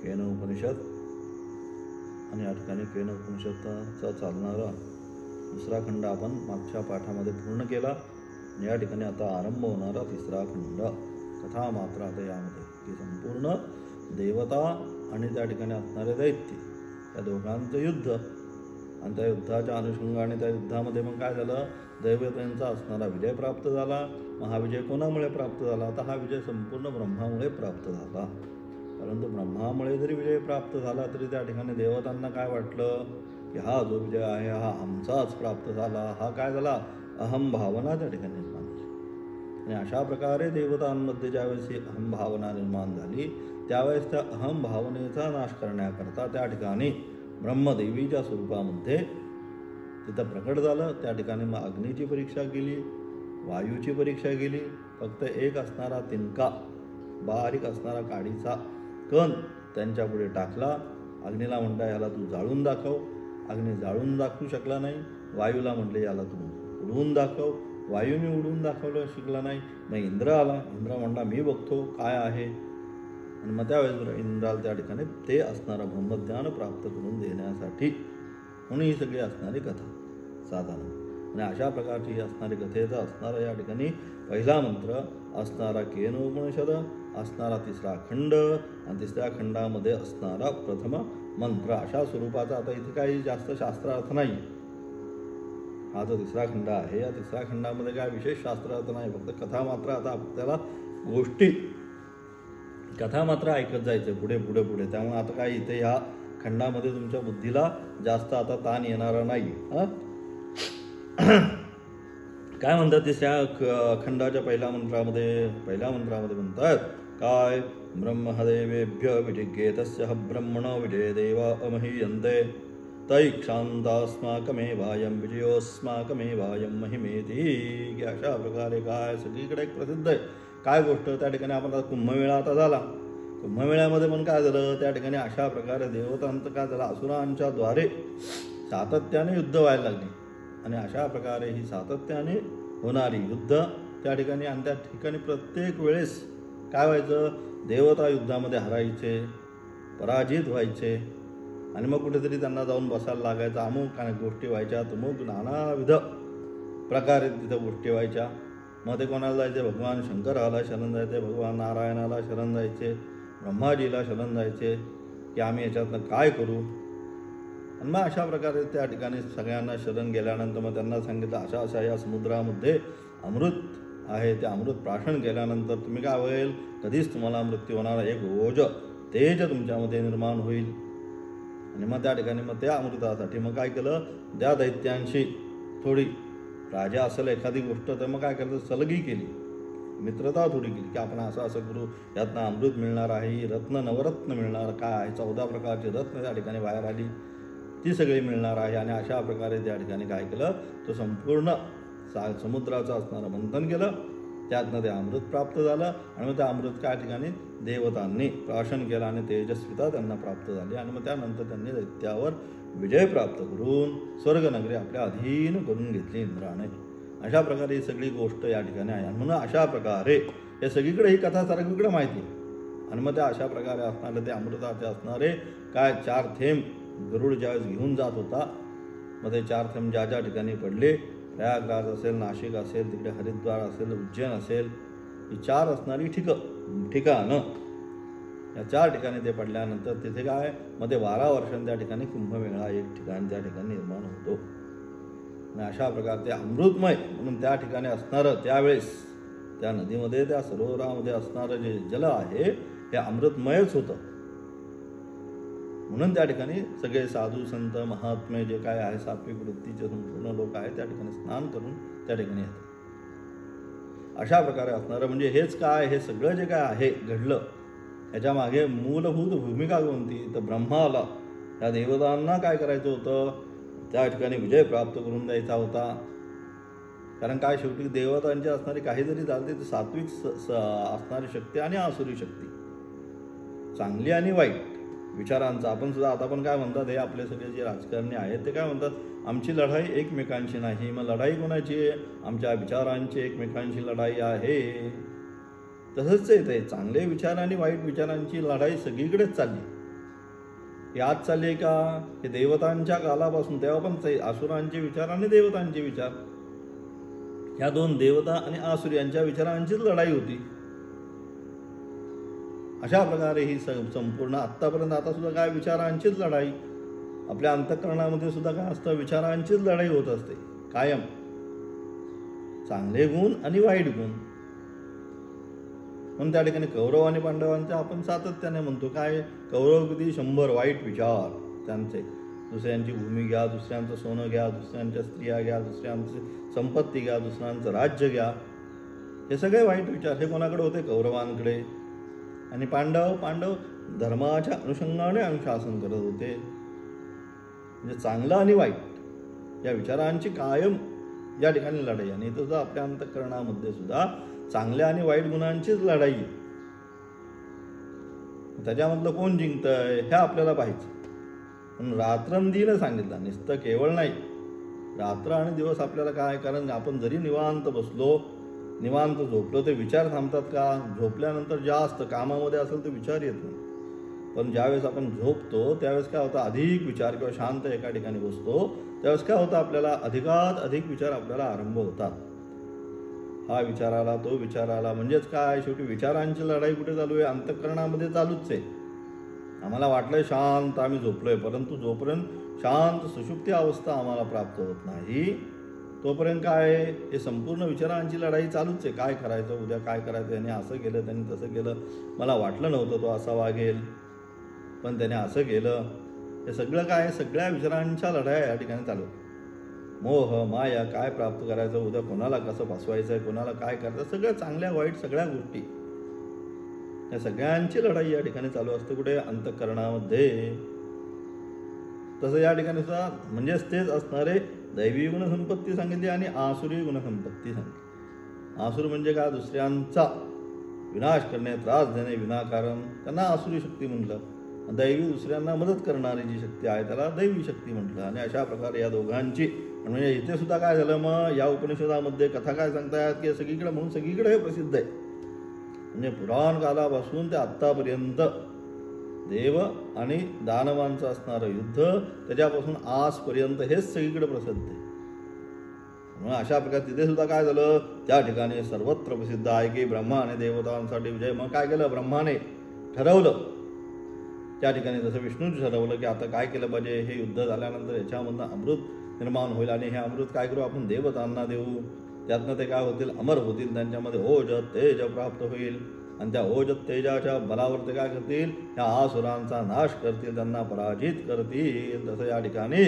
केन उपनिषद आणि या ठिकाणी केन उपनिषदचा चालणारा दुसरा खंड आपण मागच्या पाठामध्ये पूर्ण केला आणि या ठिकाणी आता आरंभ होणारा तिसरा खंड कथा मात्र आता यामध्ये की संपूर्ण देवता आणि त्या ठिकाणी असणारे दैत्य या दोघांचं युद्ध आणि त्या युद्धाच्या अनुषंगाने त्या युद्धामध्ये मग काय झालं, दैवतेंचा असणारा विजय प्राप्त झाला. हा विजय कोणामुळे प्राप्त झाला, तर हा विजय संपूर्ण ब्रह्मामुळे प्राप्त झाला. परंतु ब्रह्मामुळे जरी विजय प्राप्त झाला तरी त्या ठिकाणी देवतांना काय वाटलं की हा जो विजय आहे हा आमचाच प्राप्त झाला. हा काय झाला, अहम भावना त्या ठिकाणी निर्माण झाली. आणि अशा प्रकारे देवतांमध्ये ज्यावेळेस ही अहम भावना निर्माण झाली त्यावेळेस त्या अहम भावनेचा नाश करण्याकरता त्या ठिकाणी ब्रह्मदेवीच्या स्वरूपामध्ये तिथं प्रकट झालं. त्या ठिकाणी मग अग्नीची परीक्षा केली, वायूची परीक्षा केली. फक्त एक असणारा तिनका, बारीक असणारा काडीचा कण त्यांच्यापुढे टाकला. अग्नीला म्हटलं याला तू जाळून दाखव. अग्नी जाळून दाखवू शकला नाही. वायूला म्हटले याला तू उडवून दाखव. वायूने उडवून दाखवलं, शिकला नाही. मग इंद्र आला. इंद्र म्हणला मी बघतो काय आहे. आणि मग त्यावेळेस इंद्राला त्या ठिकाणी ते असणारं ब्रह्मज्ञान प्राप्त करून देण्यासाठी म्हणून ही सगळी असणारी कथा साधारण. आणि अशा प्रकारची ही असणारी कथेचा असणारा या ठिकाणी पहिला मंत्र असणारा केनोपनिषद, असणारा तिसरा खंड आणि तिसऱ्या खंडामध्ये असणारा प्रथम मंत्र अशा स्वरूपाचा. आता इथे काही जास्त शास्त्रार्थ नाही. हा जो तिसरा खंड आहे या तिसऱ्या खंडामध्ये काय विशेष शास्त्रार्थ नाही, फक्त कथा मात्र. आता आपल्याला गोष्टी कथा मात्र ऐकत जायचं पुढे पुढे पुढे. त्यामुळे आता काय इथे ह्या खंडामध्ये तुमच्या बुद्धीला जास्त आता ताण येणारा नाही. काय म्हणतात तिसऱ्या खंडाच्या पहिल्या मंत्रामध्ये म्हणतात काय, ब्रह्मदेवेभ्य विजिज्ञेतस्य ब्रह्मण विजय देवा अमहीयन्ते तै क्षान्तास्माकमेवायं विजयोस्माकमेवायं महिमेति. की अशा प्रकारे काय सगळीकडे एक प्रसिद्ध आहे काय गोष्ट. त्या ठिकाणी आपण कुंभमेळा आता झाला. कुंभमेळ्यामध्ये पण काय झालं, त्या ठिकाणी अशा प्रकारे देवतांचं काय झालं, असुरांच्या द्वारे सातत्याने युद्ध व्हायला लागली. आणि अशा प्रकारे ही सातत्याने होणारी युद्ध त्या ठिकाणी आणि त्या ठिकाणी प्रत्येक वेळेस काय व्हायचं, देवता युद्धामध्ये हरायचे, पराजित व्हायचे. आणि मग कुठेतरी त्यांना जाऊन बसायला लागायचं. अमुक गोष्टी व्हायच्या, तुमुक नानाविध प्रकारे तिथं गोष्टी व्हायच्या. मग ते कोणाला जायचे, भगवान शंकराला शरण जायचे, भगवान नारायणाला शरण जायचे, ब्रह्माजीला शरण जायचे की आम्ही याच्यातनं काय करू. आणि मग अशा प्रकारे त्या ठिकाणी सगळ्यांना शरण गेल्यानंतर मग त्यांना सांगितलं अशा अशा या समुद्रामध्ये अमृत आहे, ते अमृत प्राशन केल्यानंतर तुम्ही काय होईल, कधीच तुम्हाला मृत्यू होणार, एक ओज तेज तुमच्यामध्ये निर्माण होईल. आणि मग त्या ठिकाणी मग त्या अमृतासाठी मग काय केलं, त्या दैत्यांशी थोडी राजा असेल एखादी गोष्ट तर मग काय केलं, सलगी केली, मित्रता थोडी केली की आपण असं असं करू, यातनं अमृत मिळणार आहे, रत्न नवरत्न मिळणार, काय आहे 14 प्रकारची रत्न त्या ठिकाणी बाहेर आली, ती सगळी मिळणार आहे. आणि अशा प्रकारे त्या ठिकाणी काय केलं, तो संपूर्ण समुद्राचं असणारं मंथन केलं, त्यातनं ते अमृत प्राप्त झालं. आणि मग त्या अमृत काय ठिकाणी देवतांनी प्राशन केलं आणि तेजस्विता त्यांना प्राप्त झाली. आणि मग त्यानंतर त्यांनी दैत्यावर विजय प्राप्त करून स्वर्गनगरी आपल्या अधीन करून घेतली इंद्राने. अशा प्रकारे ही सगळी गोष्ट या ठिकाणी आहे. म्हणून अशा प्रकारे हे सगळीकडे ही कथा सगळीकडे माहिती आहे. आणि मग त्या अशा प्रकारे असणारे ते अमृताचे असणारे काय 4 थेंब गरुड ज्यावेळेस घेऊन जात होता, मग ते 4 थेंब ज्या ज्या ठिकाणी पडले, प्रयागराज असेल, नाशिक असेल, तिकडे हरिद्वार असेल, उज्जैन असेल, ही 4 असणारी ठिकाणं, या 4 ठिकाणी ते पडल्यानंतर तिथे काय मग ते 12 वर्षांनी त्या ठिकाणी कुंभमेळा एक ठिकाण त्या ठिकाणी निर्माण होतो. आणि अशा प्रकारे ते अमृतमय म्हणून त्या ठिकाणी असणारं त्यावेळेस त्या नदीमध्ये त्या सरोवरामध्ये असणारं जे जल आहे हे अमृतमयच होतं. म्हणून त्या ठिकाणी सगळे साधू संत महात्मे जे काय आहे सात्विक वृत्तीचे संपूर्ण लोक आहेत त्या ठिकाणी स्नान करून त्या ठिकाणी येतात. अशा प्रकारे असणारं म्हणजे हेच काय, हे सगळं जे काय आहे घडलं याच्या मागे मूलभूत भूमिका कोणती, तर ब्रह्माला त्या देवतांना काय करायचं होतं, त्या ठिकाणी विजय प्राप्त करून द्यायचा होता. कारण काय शेवटी देवतांची असणारी काही जरी झाली तर सात्विक असणारी शक्ती आणि आसुरी शक्ती, चांगली आणि वाईट विचारांचा. आपण सुद्धा आता पण काय म्हणतात, हे आपले सगळे जे राजकारणी आहेत ते काय म्हणतात, आमची लढाई एकमेकांशी नाही. मग लढाई कोणाची आहे, आमच्या विचारांची एकमेकांशी लढाई आहे. तसंच येते चांगले विचार आणि वाईट विचारांची लढाई सगळीकडेच चालली. याद चालली का? हे देवतांच्या कालापासून, तेव्हा पण असुरांचे विचार आणि देवतांचे विचार, ह्या दोन देवता आणि आसुर यांच्या विचारांचीच लढाई होती. अशा प्रकारे ही संपूर्ण आत्तापर्यंत, आता सुद्धा काय विचारांचीच लढाई, आपल्या अंतःकरणामध्ये सुद्धा काय असतं, विचारांचीच लढाई होत असते कायम. चांगले गुण आणि वाईट गुण. म्हणून त्या ठिकाणी कौरव आणि पांडवांचे आपण सातत्याने म्हणतो काय, कौरव किती 100 वाईट विचार त्यांचे, दुसऱ्यांची भूमी घ्या, दुसऱ्यांचं सोनं घ्या, दुसऱ्यांच्या स्त्रिया घ्या, दुसऱ्यांची संपत्ती घ्या, दुसऱ्यांचं राज्य घ्या, हे सगळे वाईट विचार हे कोणाकडे होते? कौरवांकडे. आणि पांडव धर्माच्या अनुषंगाने अनुशासन करत होते. म्हणजे चांगलं आणि वाईट या विचारांची कायम या ठिकाणी लढाई. आणि इथं सुद्धा आपल्या अंतःकरणामध्ये सुद्धा चांगल्या आणि वाईट गुणांचीच लढाई आहे. त्याच्यामधलं कोण जिंकतंय हे आपल्याला पाहायचं. पण रात्रंदिनं सांगितलं, नुसतं केवळ नाही, रात्र आणि दिवस आपल्याला काय, कारण आपण जरी निवांत बसलो, निवांत झोपलो, ते विचार थांबतात का? झोपल्यानंतर जास्त कामामध्ये असेल तर विचार येत नाही. पण ज्यावेळेस आपण झोपतो त्यावेळेस काय होतं, अधिक विचार, किंवा शांत एका ठिकाणी बसतो त्यावेळेस काय होतं, आपल्याला अधिकात अधिक विचार आपल्याला आरंभ होतात. हा विचार आला, तो विचार आला, म्हणजेच काय, शेवटी विचारांची लढाई कुठे चालू आहे? अंतःकरणामध्ये चालूच आहे. आम्हाला वाटलंय शांत आम्ही झोपलोय, परंतु जोपर्यंत शांत सुषुप्ती अवस्था आम्हाला प्राप्त होत नाही तोपर्यंत काय, हे संपूर्ण विचारांची लढाई चालूच आहे. काय करायचं, उद्या काय करायचं, त्याने असं केलं, त्यांनी तसं केलं, मला वाटलं नव्हतं तो असा वागेल पण त्याने असं केलं. हे सगळं काय, सगळ्या विचारांच्या लढाया या ठिकाणी चालू. मोह माया, काय प्राप्त करायचं, उद्या कोणाला कसं फसवायचं आहे, कोणाला काय करायचं, सगळ्या चांगल्या वाईट सगळ्या गोष्टी, या सगळ्यांची लढाई या ठिकाणी चालू असते. कुठे? अंतःकरणामध्ये. तसं या ठिकाणी सुद्धा म्हणजेच तेच असणारे दैवी गुणसंपत्ती सांगितली आणि आसुरी गुणसंपत्ती सांगितली. आसुर म्हणजे काय? दुसऱ्यांचा विनाश करणे, त्रास देणे विनाकारण, त्यांना आसुरी शक्ती म्हटलं. दैवी दुसऱ्यांना मदत करणारी जी शक्ती आहे त्याला दैवी शक्ती म्हटलं. आणि अशा प्रकारे या दोघांची, म्हणजे इथे सुद्धा काय झालं, मग या उपनिषदामध्ये कथा काय सांगतायत की सगळीकडे, म्हणून सगळीकडे हे प्रसिद्ध आहे. म्हणजे पुराण कालापासून ते आत्तापर्यंत देव आणि दानवांचं असणारं युद्ध, त्याच्यापासून आजपर्यंत हेच सगळीकडे प्रसिद्ध आहे. म्हणून अशा प्रकारे तिथे सुद्धा काय झालं, त्या ठिकाणी सर्वत्र प्रसिद्ध आहे की ब्रह्मा आणि देवतांसाठी विजय. मग काय केलं, ब्रह्माने ठरवलं त्या ठिकाणी, जसं विष्णूने ठरवलं की आता काय केलं पाहिजे, हे युद्ध झाल्यानंतर याच्यामधनं अमृत निर्माण होईल आणि हे अमृत काय करू आपण, देवतांना देऊ, त्यातनं ते काय होतील, अमर होतील, त्यांच्यामध्ये ओज तेज प्राप्त होईल आणि त्या ओज तेजाच्या बलावर ते काय करतील, या आसुरांचा नाश करतील, त्यांना पराजित करतील. तसं या ठिकाणी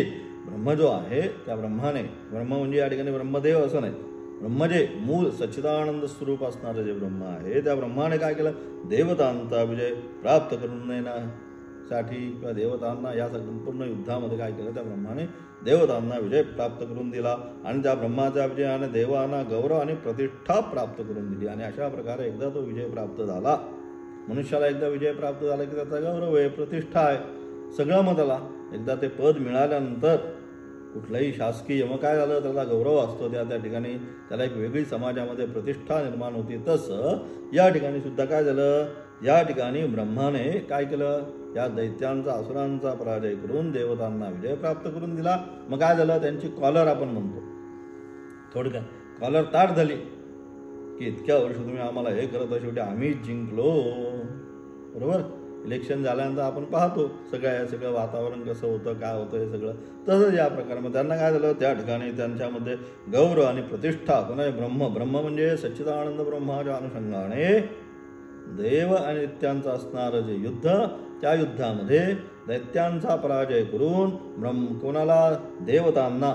ब्रह्म जो आहे त्या ब्रह्माने, ब्रह्म म्हणजे या ठिकाणी ब्रह्मदेव असं नाही, ब्रह्म जे मूळ सच्चिदानंद स्वरूप असणारं जे ब्रह्म आहे त्या ब्रह्माने काय केलं, देवतांचा विजय प्राप्त करून देण्यासाठी किंवा देवतांना या संपूर्ण युद्धामध्ये काय केलं, त्या ब्रह्माने देवतांना विजय प्राप्त करून दिला आणि त्या ब्रह्माच्या विजयाने देवांना गौरव आणि प्रतिष्ठा प्राप्त करून दिली. आणि अशा प्रकारे एकदा तो विजय प्राप्त झाला, मनुष्याला एकदा विजय प्राप्त झाला की त्याचा गौरव आहे, प्रतिष्ठा आहे, सगळं मग त्याला एकदा ते पद मिळाल्यानंतर कुठलंही शासकीय मग काय झालं, त्याला गौरव असतो, त्या ठिकाणी त्याला एक वेगळी समाजामध्ये प्रतिष्ठा निर्माण होती. तसं या ठिकाणी सुद्धा काय झालं, या ठिकाणी ब्रह्माने काय केलं, या दैत्यांचा असुरांचा पराजय करून देवतांना विजय प्राप्त करून दिला. मग काय झालं, त्यांची कॉलर आपण म्हणतो, थोडक्यात कॉलर ताट झाली की इतक्या वर्ष तुम्ही आम्हाला हे करत, शेवटी आम्हीच जिंकलो. बरोबर, इलेक्शन झाल्यानंतर आपण पाहतो सगळं वातावरण कसं होतं, काय होतं, हे सगळं तसंच या प्रकारे त्यांना काय झालं, त्या ठिकाणी त्यांच्यामध्ये गौरव आणि प्रतिष्ठा. कोणा ब्रह्म म्हणजे सच्चिदानंद ब्रह्माच्या अनुषंगाने देव आणि दैत्यांचं असणारं जे युद्ध, त्या युद्धामध्ये दैत्यांचा पराजय करून कोणाला, देवतांना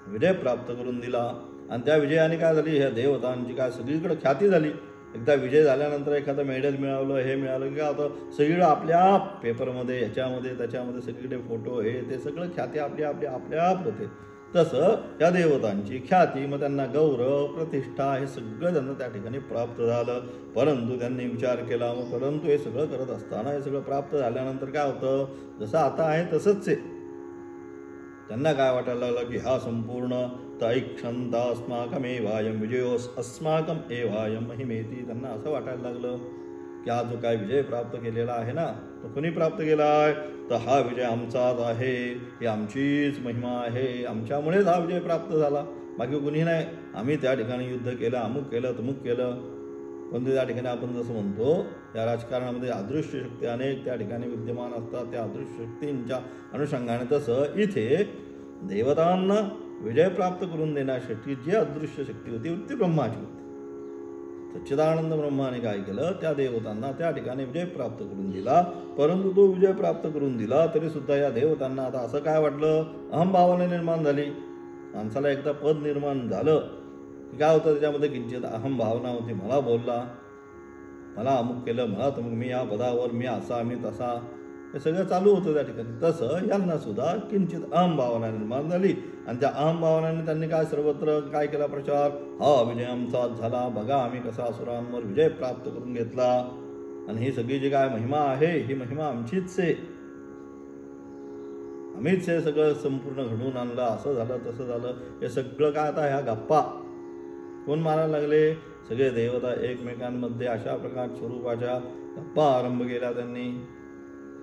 विजय प्राप्त करून दिला. आणि त्या विजयाने काय झाली, ह्या देवतांची काय सगळीकडे ख्याती झाली. एकदा विजय झाल्यानंतर एखादं मेडल मिळालं, हे मिळालं की आता सगळीकडं आपल्या पेपरमध्ये, ह्याच्यामध्ये त्याच्यामध्ये सगळीकडे फोटो, हे ते सगळं ख्याती आपल्या होते. तसं या देवतांची ख्याती, मग त्यांना गौरव प्रतिष्ठा हे सगळं त्यांना त्या ठिकाणी प्राप्त झालं. परंतु त्यांनी विचार केला, मग परंतु हे सगळं करत असताना हे सगळं प्राप्त झाल्यानंतर काय होतं, जसं आता आहे तसंच आहे. त्यांना काय वाटायला लागलं की हा संपूर्ण तैक्षंत अस्माकमेवायम विजयोस अस्माकम एवायम महिमेती, त्यांना असं वाटायला लागलं की हा जो काय विजय प्राप्त केलेला आहे ना, तो कोणी प्राप्त केला आहे? तर हा विजय आमचाच आहे, ही आमचीच महिमा आहे, आमच्यामुळेच हा विजय प्राप्त झाला, बाकी कुणी नाही. आम्ही त्या ठिकाणी युद्ध केलं, अमुक केलं, तमुक केलं. पण त्या ठिकाणी आपण जसं म्हणतो, या राजकारणामध्ये अदृश्य शक्ती अनेक त्या ठिकाणी विद्यमान असतात. त्या अदृश्य शक्तींच्या अनुषंगाने तसं इथे देवतांना विजय प्राप्त करून देण्यासाठी जी अदृश्य शक्ती होती ती ब्रह्माची होती. सच्चिदानंद ब्रह्माने काय केलं? त्या देवतांना त्या ठिकाणी विजय प्राप्त करून दिला. परंतु तो विजय प्राप्त करून दिला तरी सुद्धा या देवतांना आता असं काय वाटलं? अहंभावना निर्माण झाली. माणसाला एकदा पद निर्माण झालं की काय होतं? त्याच्यामध्ये किंचित अहंभावना होती. मला बोलला, मला अमुक केलं, मला तमुक, मी या पदावर, मी असा, मी तसा, हे सगळं चालू होतं त्या ठिकाणी. तसं यांना सुद्धा किंचित अहंभावना निर्माण झाली आणि त्या अहंभावनाने त्यांनी काय सर्वत्र काय केला? प्रचार. हा विजय आमचाच झाला, बघा आम्ही कसा असुरांवर विजय प्राप्त करून घेतला आणि ही सगळी जी काय महिमा आहे ही महिमा आमचीच आहे, आम्हीच हे सगळं संपूर्ण घडवून आणलं, असं झालं तसं झालं. हे सगळं काय आता ह्या गप्पा कोण मारायला लागले? सगळे देवता एकमेकांमध्ये अशा प्रकार स्वरूपाच्या गप्पा आरंभ केल्या त्यांनी.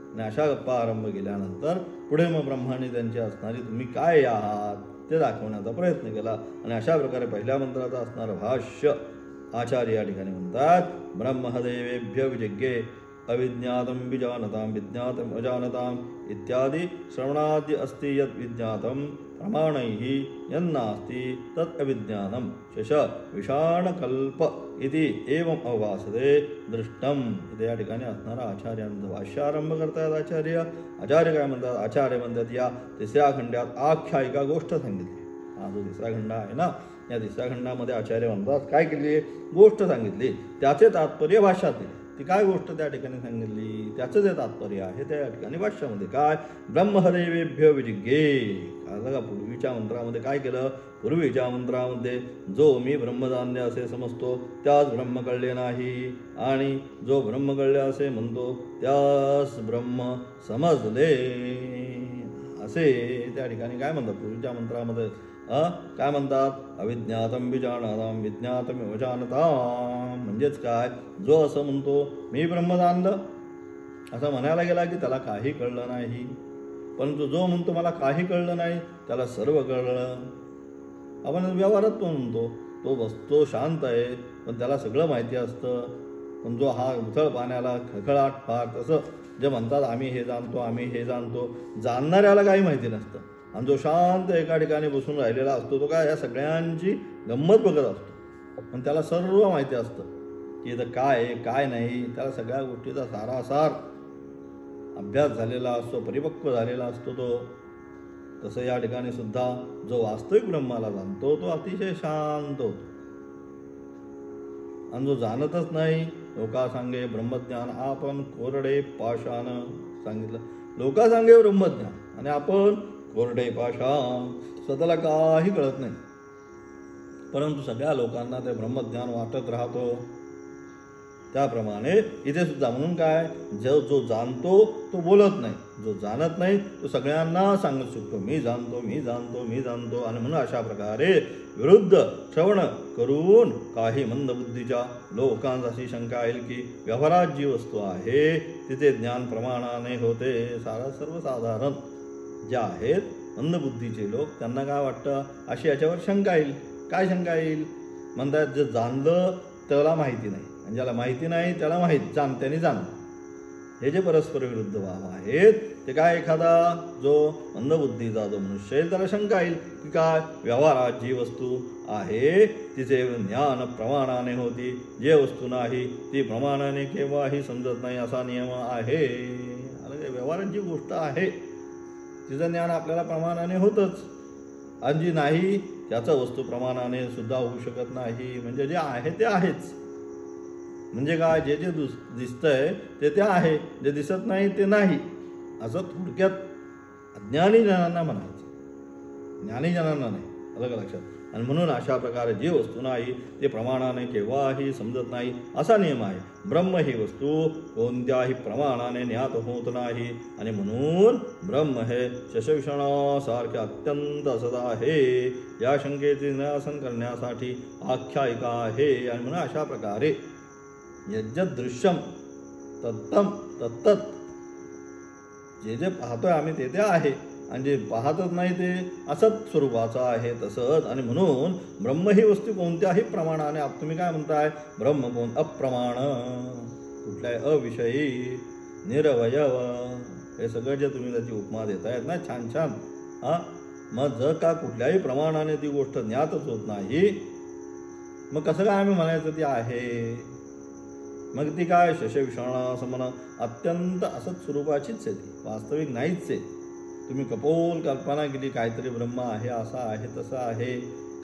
आणि अशा गप्पा आरंभ केल्यानंतर पुढे मग ब्रह्माने त्यांची असणारी तुम्ही काय आहात ते दाखवण्याचा प्रयत्न केला. आणि अशा प्रकारे पहिल्या मंत्राचं असणारं भाष्य आचार्य या ठिकाणी म्हणतात, ब्रह्मदेवेभ्य विजिज्ञे अविज्ञातं विजानतां विज्ञातम् अजानताम् इत्यादि श्रवणादि अस्ति यत् विज्ञातं प्रमाणैः यन्नास्ति तत् अविज्ञानं शश विषाणकल्प इति एवं अवभासते दृष्टम. इथे या ठिकाणी असणारा आचार्यांचं भाष्य आरंभ करतात आचार्य. आचार्य काय म्हणतात? आचार्य म्हणतात या तिसऱ्या खंडात आख्यायिका गोष्ट सांगितली. हा जो तिसरा खंड आहे ना, या तिसऱ्या खंडामध्ये आचार्य म्हणतात काय केली? गोष्ट सांगितली, त्याचे तात्पर्य भाष्यात दिले. ती काय गोष्ट त्या ठिकाणी सांगितली? त्याचं जे तात्पर्य आहे त्या ठिकाणी भाष्यामध्ये काय? ब्रह्मदेवेभ्य विजिज्ञे. कळलं का? पूर्वीच्या मंत्रामध्ये काय केलं? पूर्वीच्या मंत्रामध्ये जो मी ब्रह्मजान्य असे समजतो त्यास ब्रह्म कळले नाही, आणि जो ब्रह्म कळले असे म्हणतो त्यास ब्रह्म समजले, असे त्या ठिकाणी काय म्हणतात? पूर्वीच्या मंत्रामध्ये काय म्हणतात? अविज्ञातं विजानतां विज्ञातं अजानतां. म्हणजेच काय? जो असं म्हणतो मी ब्रह्म जाणलं असं म्हणायला गेला की त्याला काही कळलं नाही, परंतु जो म्हणतो मला काही कळलं नाही त्याला सर्व कळलं. आपण व्यवहारात तो म्हणतो तो बसतो शांत आहे पण त्याला सगळं माहिती असतं. पण जो हा उथळ पाण्याला खळखळाट फार, तसं जे म्हणतात आम्ही हे जाणतो आम्ही हे जाणतो, जाणणाऱ्याला काही माहिती नसतं. आणि जो शांत एका ठिकाणी बसून राहिलेला असतो तो काय या सगळ्यांची गंमत बघत असतो, पण त्याला सर्व माहिती असतं की इथं काय आहे काय नाही. त्याला सगळ्या गोष्टीचा सारासार अभ्यास झालेला असतो, परिपक्व झालेला असतो तो. तसं या ठिकाणी सुद्धा जो वास्तविक ब्रह्माला जाणतो तो अतिशय शांत होतो. आणि जो जाणतच नाही, लोका सांगे ब्रह्मज्ञान आपण कोरडे पाषाण सांगितलं. लोका सांगे ब्रह्मज्ञान आणि आपण कोरडे पाषाण, स्वतःला काही कळत नाही, परंतु सगळ्या लोकांना ते ब्रह्मज्ञान वाटत राहतो. त्याप्रमाणे इथे सुद्धा म्हणून काय? जो जाणतो तो बोलत नाही, जो जाणत नाही तो सगळ्यांना सांगत सुटतो मी जाणतो मी जाणतो मी जाणतो. आणि म्हणून अशा प्रकारे विरुद्ध श्रवण करून काही मंदबुद्धीच्या लोकांची शंका येईल की व्यवहारात जी वस्तू आहे तिथे ज्ञान प्रमाणाने होते. सर्वसाधारण जे आहेत मंदबुद्धीचे लोक त्यांना काय वाटतं? अशी याच्यावर शंका येईल. काय शंका येईल? म्हणतात जे जाणलं त्याला माहिती नाही आणि ज्याला माहिती नाही त्याला त्याने जाणलं. हे जे परस्पर विरुद्ध भाव आहेत ते काय? एखादा जो मंदबुद्धीचा जो मनुष्य येईल त्याला शंका येईल की काय? व्यवहारात जी वस्तू आहे तिचे ज्ञान प्रमाणाने होती, जे वस्तू नाही ती प्रमाणाने केव्हाही समजत नाही असा नियम आहे. व्यवहारात जी गोष्ट आहे तिचं ज्ञान आपल्याला प्रमाणाने होतंच, आणि जी नाही त्याचं वस्तू प्रमाणाने सुद्धा होऊ शकत नाही. म्हणजे जे आहे ते आहेच. म्हणजे काय? जे जे दिसतंय ते आहे, जे दिसत नाही ते नाही, असं थोडक्यात अज्ञानी जनांना म्हणायचं, ज्ञानी जनांना नाही. अलग लक्षात. आणि म्हणून अशा प्रकारे जी वस्तू नाही ते प्रमाणाने केव्हाही समजत नाही असा नियम आहे. ब्रह्म ही वस्तू कोणत्याही प्रमाणाने ज्ञात होत नाही, आणि म्हणून ब्रह्म हे शशविषणासारखे अत्यंत असत आहे. या शंकेचे निरासन करण्यासाठी आख्यायिका आहे. आणि म्हणून अशा प्रकारे यज्ञदृश्यम तत्तम तत्तत, जे जे पाहतोय आम्ही ते ते आहे, आणि जे पाहतच नाही ते असत स्वरूपाचं आहे तसंच. आणि म्हणून ब्रह्म ही वस्तू कोणत्याही प्रमाणाने, तुम्ही काय म्हणताय, ब्रह्म कोण अप्रमाण, कुठल्याही अविषयी, निरवयव, हे सगळं जे तुम्ही त्याची उपमा देतायत ना छान छान, मग जर का कुठल्याही प्रमाणाने ती गोष्ट ज्ञातच होत नाही, मग कसं काय आम्ही म्हणायचं ती आहे? मग ती काय शशविषाणा समन अत्यंत असत स्वरूपाचीच आहे, ती वास्तविक नाहीच आहे. तुम्ही कपोल कल्पना केली काहीतरी ब्रह्म आहे, असा आहे तसं आहे,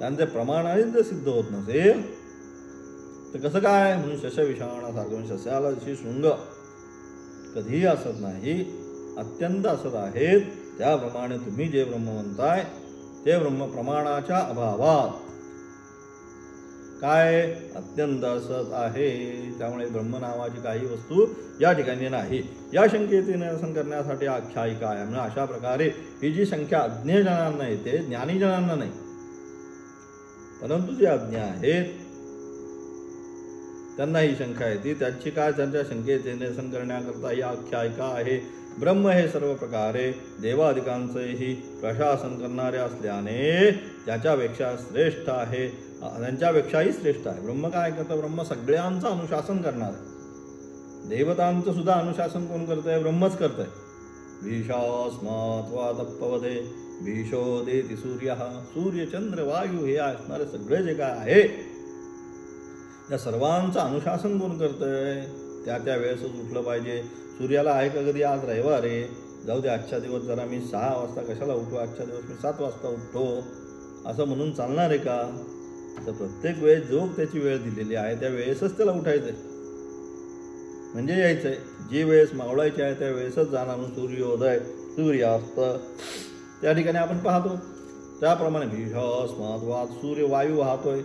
कारण ते प्रमाणानेच जर सिद्ध होत नसेल तर कसं काय? म्हणून शशविषाणासारखं, शस्याला जशी शृंग कधीही असत नाही, अत्यंत असत आहेत, त्याप्रमाणे तुम्ही जे ब्रह्म म्हणताय ते ब्रह्म प्रमाणाच्या अभावात काय अत्यंत असत आहे. त्यामुळे ब्रह्म नावाची काही वस्तू या ठिकाणी नाही. या शंकेचे निरसन करण्यासाठी आख्यायिका आहे. म्हणजे अशा प्रकारे ही जी संख्या अज्ञजनांना येते, ज्ञानीजनांना नाही, परंतु जे अज्ञ आहेत त्यांना ही शंका येते. त्याची काय, त्यांच्या शंकेचे निरसन करण्याकरता ही आख्यायिका आहे. ब्रह्म हे सर्व प्रकारे देवादिकांचेही प्रशासन करणारे असल्याने त्याच्यापेक्षा श्रेष्ठ आहे, त्यांच्यापेक्षाही श्रेष्ठ आहे. ब्रह्म काय करतं? ब्रह्म सगळ्यांचं अनुशासन करणार आहे. देवतांचं सुद्धा अनुशासन कोण करतंय? ब्रह्मच करतंय. भीषास्मात्वा तप्पवदे भीषो देति सूर्य, सूर्य चंद्र वायू हे असणारे सगळे जे काय आहे त्या सर्वांचं अनुशासन कोण करतंय? त्या वेळेसच उठलं पाहिजे. सूर्याला आहे का कधी आज रविवार आहे, जाऊ दे आजच्या दिवस जरा मी 6 वाजता कशाला उठू, आजच्या दिवस मी 7 वाजता उठतो, असं म्हणून चालणार आहे का? तर प्रत्येक वेळेस जो त्याची वेळ दिलेली आहे त्या वेळेसच त्याला उठायचंय, म्हणजे यायचंय. जी वेळेस मावळायची आहे त्या वेळेसच जाणार. सूर्योदय सूर्यास्त त्या ठिकाणी आपण पाहतो. त्याप्रमाणे भीषास्मात् वात, सूर्य वायू वाहतोय,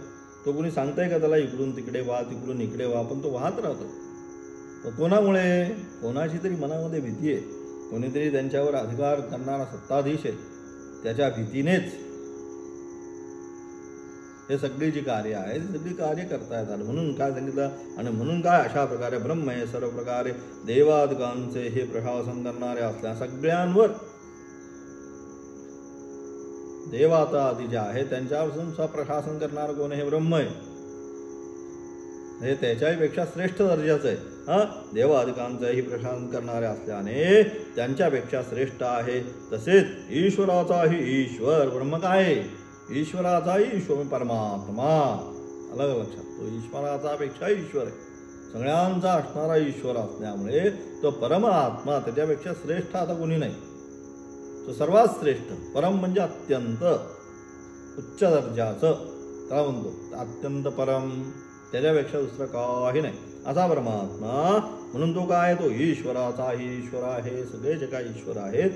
तो कोणी सांगताय का त्याला इकडून तिकडे वा, तिकडून इकडे वा, पण तो वाहत राहतो. तो कोणामुळे? कोणाची तरी मनामध्ये भीती आहे, कोणीतरी त्यांच्यावर अधिकार करणारा सत्ताधीश आहे, त्याच्या भीतीनेच हे सगळी जी कार्य आहे ती सगळी कार्य करता येतात. म्हणून काय सांगितलं? आणि म्हणून काय अशा प्रकारे ब्रह्म हे सर्व प्रकारे देवादिकांचे हे प्रशासन करणारे असल्या सगळ्यांवर, देवता आदी जे आहे त्यांच्यापासून प्रशासन करणारं कोण? हे ब्रह्म आहे. हे त्याच्याही पेक्षा श्रेष्ठ दर्जाचं आहे. देवादिकांचंही प्रशासन करणारे असल्याने त्यांच्यापेक्षा श्रेष्ठ आहे. तसेच ईश्वराचाही ईश्वर, ब्रह्म काय? ईश्वराचाही ईश्वर, परमात्मा. अलग लक्षात, तो ईश्वराचा पेक्षा ईश्वर आहे, सगळ्यांचा असणारा ईश्वर असल्यामुळे तो परमात्मा त्याच्यापेक्षा श्रेष्ठ आता कोणी नाही. तो सर्वात श्रेष्ठ. परम म्हणजे अत्यंत उच्च दर्जाचं, त्याला म्हणतो अत्यंत परम, त्याच्यापेक्षा दुसरं काही नाही असा परमात्मा. म्हणून तो काय? तो ईश्वराचाही ईश्वर आहे. सगळे जे काही ईश्वर आहेत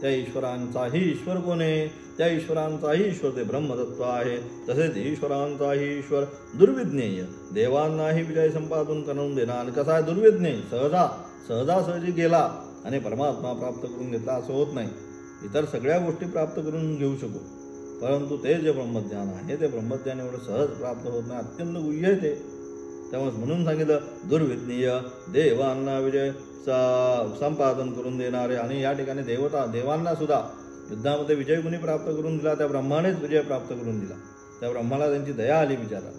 त्या ईश्वरांचाही ईश्वर कोण आहे? त्या ईश्वरांचाही ईश्वर ते ब्रह्मतत्व आहे. तसेच ईश्वरांचाही ईश्वर दुर्विज्ञेय, देवांनाही विजय संपादन करून देणार. आणि कसा आहे? दुर्विज्ञेय, सहजासहजी गेला आणि परमात्मा प्राप्त करून घेतला असं होत नाही. इतर सगळ्या गोष्टी प्राप्त करून घेऊ शकू, परंतु ते जे ब्रह्मज्ञान आहे ते ब्रह्मज्ञान एवढं सहज प्राप्त होत नाही, अत्यंत गुह्य आहे ते. त्यामुळे म्हणून सांगितलं दुर्विज्ञेय, देवांना विजय संपादन करून देणारे. आणि या ठिकाणी देवांना सुद्धा युद्धामध्ये विजय कुणी प्राप्त करून दिला? त्या ब्रह्मानेच विजय प्राप्त करून दिला. त्या ब्रह्माला त्यांची दया आली विचारा.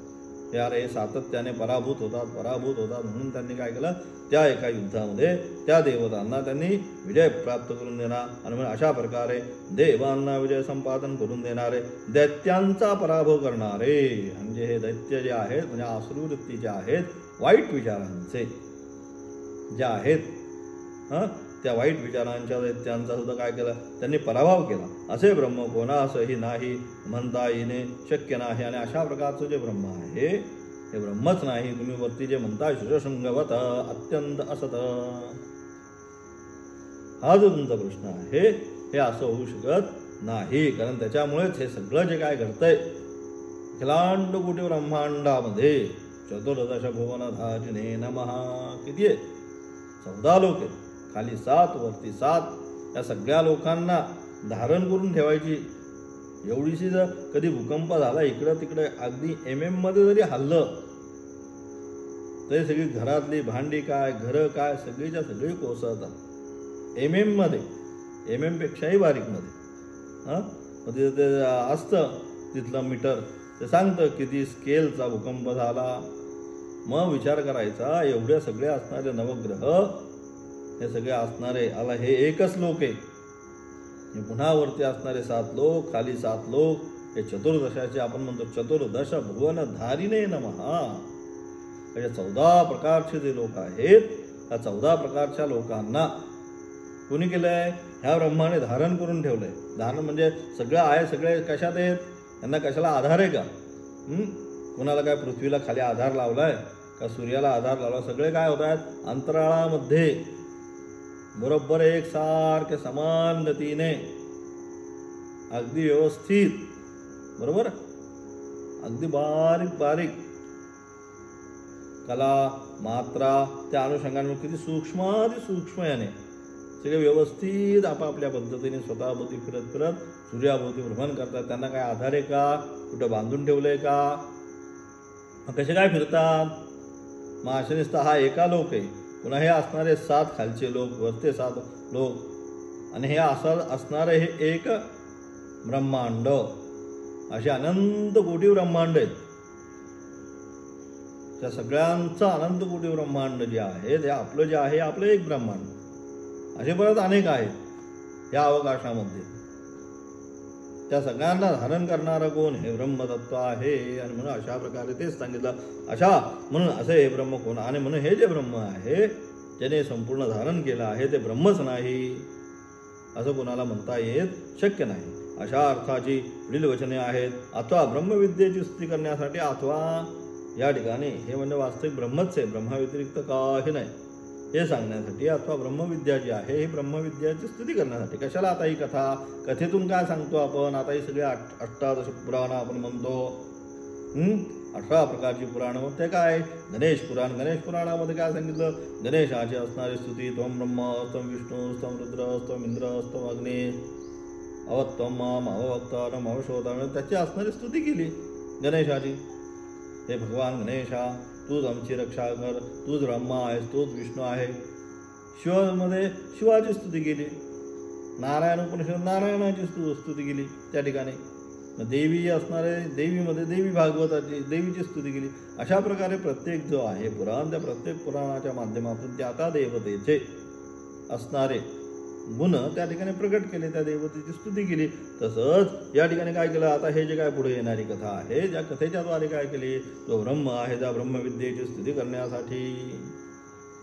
हे अरे सातत्याने पराभूत होतात म्हणून त्यांनी काय केलं? त्या एका युद्धामध्ये त्या देवतांना त्यांनी विजय प्राप्त करून देणार. आणि म्हणून अशा प्रकारे देवांना विजय संपादन करून देणारे, दैत्यांचा पराभव करणारे. म्हणजे हे दैत्य जे आहेत म्हणजे आसुरवृत्ती जे आहेत, वाईट विचारांचे जे आहेत, त्या वाईट विचारांच्या दैत्यांचा सुद्धा काय केलं? त्यांनी पराभव केला. असे ब्रह्म कोणासही नाही म्हणता येणे शक्य नाही. आणि अशा प्रकारचं जे ब्रह्म आहे हे ब्रह्मच नाही. तुम्ही वरती जे म्हणता शशशृंगवत अत्यंत असत, हा जो तुमचा प्रश्न आहे हे असं होऊ शकत नाही. कारण त्याच्यामुळेच हे सगळं जे काय घडतंय अखिलांड कोटी ब्रह्मांडामध्ये चतुर्दश भुवनधारिणे नमः, किती आहे? 14 लोक आहेत, खाली 7 वरती 7. या सगळ्या लोकांना धारण करून ठेवायची एवढीशी जर कधी भूकंप झाला इकडं तिकडे, अगदी MM मध्ये जरी हल्लं ते सगळी घरातली भांडी काय, घरं काय, सगळीच्या सगळी कोसळतात MM मध्ये, MM पेक्षाही बारीकमध्ये. मग ते असतं तिथलं मीटर, ते सांगतं किती स्केलचा भूकंप झाला. मग विचार करायचा, एवढे सगळे असणारे नवग्रह, हे सगळे असणारे, आला हे एकच लोक आहे, हे पुन्हा वरती असणारे 7 लोक, खाली 7 लोक, हे चतुर्दशाचे आपण म्हणतो चतुर्दश भुवन धारिणे नमः. अशा 14 प्रकारचे जे लोक आहेत, त्या 14 प्रकारच्या लोकांना कोणी केलंय? ह्या ब्रह्माने धारण करून ठेवलंय. धारण म्हणजे सगळं आहे, सगळे कशात आहेत? त्यांना कशाला आधार आहे का? कोणाला काय पृथ्वीला खाली आधार लावलाय का, सूर्याला आधार लावला? सगळे काय होत आहेत? अंतराळामध्ये बरोबर एकसारखे समान गतीने, अगदी व्यवस्थित, बरोबर, अगदी बारीक बारीक कला मात्रा, त्या अनुषंगाने किती सूक्ष्माती सूक्ष्म याने सगळे व्यवस्थित आपापल्या पद्धतीने स्वतःभोवती फिरत फिरत सूर्याभोवती भ्रमण करतात. त्यांना काय आधार आहे का? कुठं बांधून ठेवलंय का? कसे काय फिरतात? मग असे नुसता हा एका लोक आहे, पुन्हा हे असणारे 7 खालचे लोक, वरते 7 लोक, आणि हे असणारे हे एक ब्रह्मांड. असे अनंत कोटी ब्रह्मांड आहेत. त्या सगळ्यांचं अनंत कोटी ब्रह्मांड जे आहे, ते आपलं जे आहे, आपलं एक ब्रह्मांड. असे परत अनेक आहेत या अवकाशामध्ये. त्या सगळ्यांना धारण करणारं कोण? हे ब्रह्मतत्व आहे. आणि म्हणून अशा प्रकारे तेच सांगितलं. म्हणून असे हे ब्रह्म कोण? आणि म्हणून हे जे ब्रह्म आहे, ज्याने संपूर्ण धारण केलं आहे, ते ब्रह्मच नाही असं कोणाला म्हणता येत शक्य नाही. अशा अर्थाची पुढील वचने आहेत. अथवा ब्रह्मविद्येची स्तुती करण्यासाठी, अथवा या ठिकाणी हे म्हणजे वास्तविक ब्रह्मच आहे, ब्रह्माव्यतिरिक्त काही नाही हे सांगण्यासाठी, अथवा ब्रह्मविद्या जी आहे ही ब्रह्मविद्याची स्तुती करण्यासाठी. कशाला आता ही कथा? कथेतून काय सांगतो आपण? आता ही सगळी 18 पुराणं आपण म्हणतो, 18 प्रकारची पुराणं. मग ते काय? गणेश पुराण. गणेश पुराणामध्ये काय सांगितलं? गणेशाची असणारी स्तुती. त्वं ब्रह्म, त्वं विष्णू, त्वं रुद्र, त्वं इंद्र, त्वं अग्नी, अवत्वं माम अवक्तारम अवशोधाम, त्याची असणारी स्तुती केली गणेशाची. हे भगवान गणेशा, तूच आमची रक्षा कर, तूच ब्रह्मा आहेस, तूच विष्णू आहे. शिवामध्ये शिवाची स्तुती केली. नारायण उपनिषद नारायणाची स्तुती केली त्या ठिकाणी. देवी असणारे देवीमध्ये देवी भागवताची, देवीची स्तुती केली. अशा प्रकारे प्रत्येक जो आहे पुराण, त्या प्रत्येक पुराणाच्या माध्यमातून त्या त्या देवतेचे असणारे गुण त्या ठिकाणी प्रकट केले, त्या देवतेची स्तुती केली. तसंच या ठिकाणी काय केलं? आता हे जे काय पुढे येणारी कथा आहे, ज्या कथेच्या द्वारे काय केली? तो ब्रह्म आहे, त्या ब्रह्मविद्येची स्तुती करण्यासाठी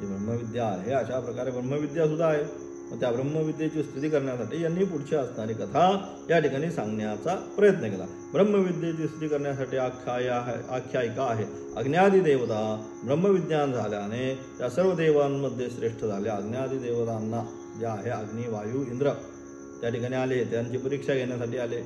जी ब्रह्मविद्या आहे, अशा प्रकारे ब्रह्मविद्या सुद्धा आहे. मग त्या ब्रह्मविद्येची स्तुती करण्यासाठी यांनी पुढची असणारी कथा या ठिकाणी सांगण्याचा प्रयत्न केला. ब्रह्मविद्येची स्तुती करण्यासाठी आख्यायिका आहे. अग्न्यादी देवता ब्रह्मविज्ञान झाल्याने त्या सर्व देवांमध्ये श्रेष्ठ झाल्या. अग्न्यादी देवतांना ज्या आहे, अग्नी, वायू, इंद्र त्या ठिकाणी आले, त्यांची परीक्षा घेण्यासाठी आले.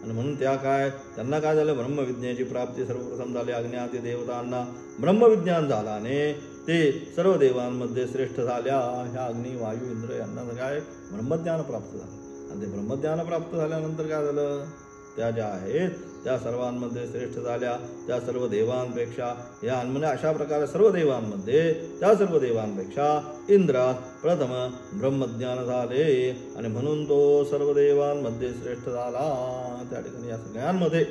आणि म्हणून त्यांना काय झालं? ब्रह्मविज्ञानाची प्राप्ती सर्वप्रथम झाली. अग्न्यादी देवतांना ब्रह्मविज्ञान झाल्याने ते सर्व देवांमध्ये श्रेष्ठ झाल्या. ह्या अग्नी, वायू, इंद्र यांना काय? ब्रह्मज्ञान प्राप्त झालं. आणि ते ब्रह्मज्ञान प्राप्त झाल्यानंतर काय झालं? त्या ज्या आहेत त्या सर्वांमध्ये श्रेष्ठ झाल्या, त्या सर्व देवांपेक्षा. या म्हणजे अशा प्रकारे सर्व देवांमध्ये, त्या सर्व देवांपेक्षा इंद्रात प्रथम ब्रह्मज्ञान झाले. आणि म्हणून तो सर्व देवांमध्ये श्रेष्ठ झाला. त्या ठिकाणी या सगळ्यांमध्ये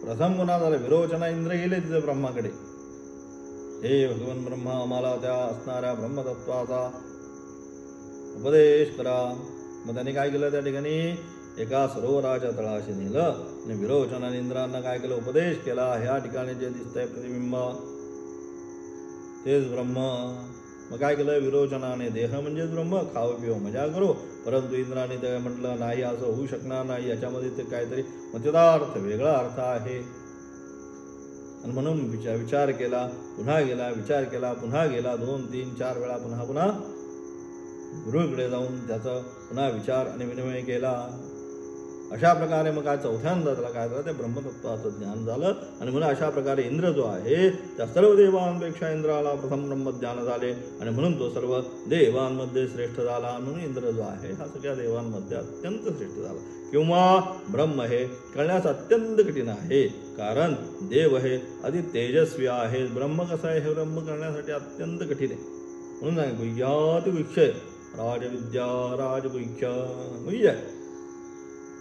प्रथम गुन्हा झाला विरोचना. इंद्र गेले तिथे ब्रह्माकडे, हे भगवान ब्रह्मा, आम्हाला त्या असणाऱ्या ब्रह्मतत्वाचा उपदेश करा. मग त्याने काय केलं? त्या ठिकाणी एका सरोवराच्या तळाशी नेलं आणि विरोचन आणि इंद्रांना काय केलं? उपदेश केला. ह्या ठिकाणी जे दिसतंय प्रतिबिंब तेच ब्रह्म. मग काय केलं? विरोचनाने देह म्हणजेच ब्रह्म, खाओ पिओ मजा करो. परंतु इंद्राने ते म्हटलं नाही, असं होऊ शकणार नाही, याच्यामध्ये ते काहीतरी मग त्याचा अर्थ वेगळा अर्थ आहे. आणि म्हणून विचार केला, पुन्हा गेला, विचार केला, पुन्हा गेला, 2, 3, 4 वेळा पुन्हा गुरुकडे जाऊन त्याचा पुन्हा विचार आणि विनिमय केला. अशा प्रकारे मग काय चौथ्यांदा त्याला काय झालं, ते ब्रह्मतत्वाचं ज्ञान झालं. आणि म्हणून अशा प्रकारे इंद्र जो आहे त्या सर्व देवांपेक्षा इंद्राला प्रथम ब्रह्मज्ञान झाले आणि म्हणून तो सर्व देवांमध्ये श्रेष्ठ झाला. म्हणून इंद्र जो आहे हा सगळ्या देवांमध्ये अत्यंत श्रेष्ठ झाला. किंवा ब्रह्म हे कळण्यास अत्यंत कठीण आहे, कारण देव हे अति तेजस्वी आहे. ब्रह्म कसं आहे, हे ब्रह्म करण्यासाठी अत्यंत कठीण आहे. म्हणून सांग गुह्याति गुह्य राजविद्या राजगुह्य गुह्य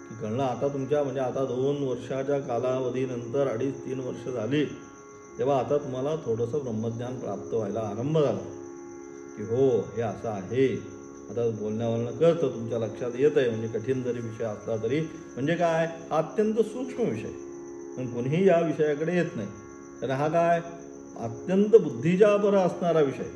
की कळणं आता तुमच्या म्हणजे आता 2 वर्षाच्या कालावधीनंतर 2.5-3 वर्ष झाली, तेव्हा आता तुम्हाला थोडंसं ब्रह्मज्ञान प्राप्त व्हायला आरंभ झाला की हो हे असं आहे. आता बोलण्यावरनं कळतं, तुमच्या लक्षात येत आहे. म्हणजे कठीण जरी विषय असला तरी म्हणजे काय, अत्यंत सूक्ष्म विषय, पण कोणीही या विषयाकडे येत नाही. कारण हा काय अत्यंत बुद्धीच्या परा असणारा विषय